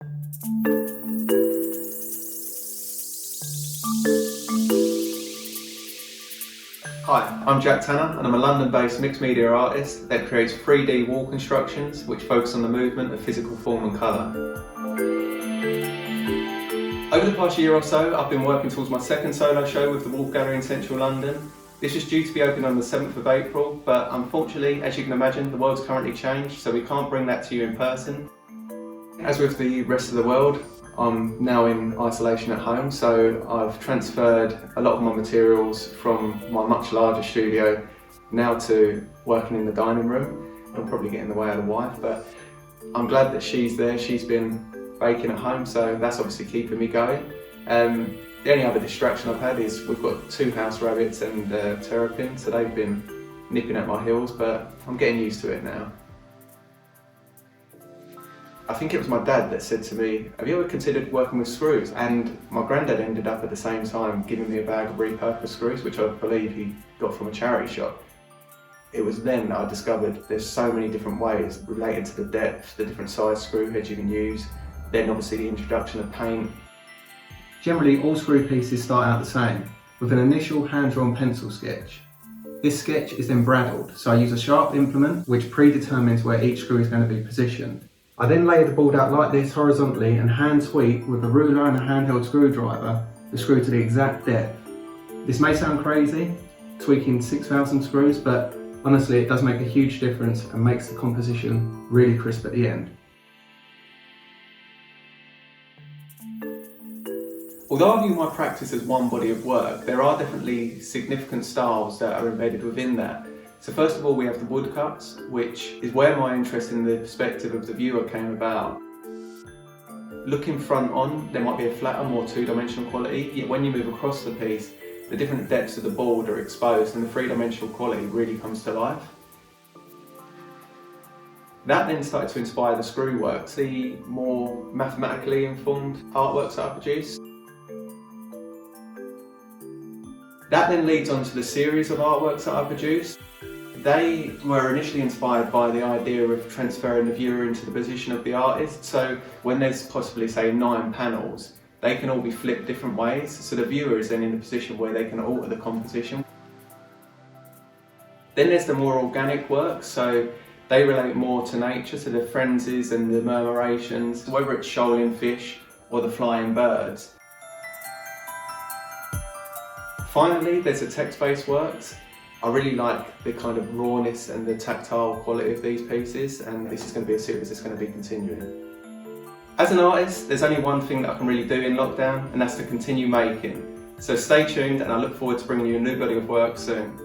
Hi, I'm Jack Tanner and I'm a London-based mixed media artist that creates 3D wall constructions which focus on the movement of physical form and colour. Over the past year or so, I've been working towards my second solo show with the Woolff Gallery in central London. This was due to be open on the 7th of April, but unfortunately, as you can imagine, the world's currently changed, so we can't bring that to you in person. As with the rest of the world, I'm now in isolation at home, so I've transferred a lot of my materials from my much larger studio now to working in the dining room. I'll probably get in the way of the wife, but I'm glad that she's there. She's been baking at home, so that's obviously keeping me going. The only other distraction I've had is we've got 2 house rabbits and terrapin, so they've been nipping at my heels, but I'm getting used to it now. I think it was my dad that said to me, have you ever considered working with screws? And my granddad ended up at the same time giving me a bag of repurposed screws, which I believe he got from a charity shop. It was then that I discovered there's so many different ways related to the depth, the different size screw heads you can use, then obviously the introduction of paint. Generally all screw pieces start out the same, with an initial hand-drawn pencil sketch. This sketch is then braddled, so I use a sharp implement which predetermines where each screw is going to be positioned. I then lay the board out like this horizontally and hand tweak with a ruler and a handheld screwdriver the screw to the exact depth. This may sound crazy, tweaking 6,000 screws, but honestly it does make a huge difference and makes the composition really crisp at the end. Although I view my practice as one body of work, there are definitely significant styles that are embedded within that. So first of all we have the woodcuts, which is where my interest in the perspective of the viewer came about. Looking front on, there might be a flatter, more two-dimensional quality, yet when you move across the piece, the different depths of the board are exposed and the three-dimensional quality really comes to life. That then started to inspire the screw works, the more mathematically informed artworks that I produce. That then leads on to the series of artworks that I produced. They were initially inspired by the idea of transferring the viewer into the position of the artist. So when there's possibly, say, 9 panels, they can all be flipped different ways. So the viewer is then in a position where they can alter the composition. Then there's the more organic works. So they relate more to nature, to the frenzies and the murmurations, whether it's shoaling fish or the flying birds. Finally, there's the text-based works. I really like the kind of rawness and the tactile quality of these pieces, and this is going to be a series that's going to be continuing. As an artist, there's only one thing that I can really do in lockdown, and that's to continue making. So stay tuned, and I look forward to bringing you a new body of work soon.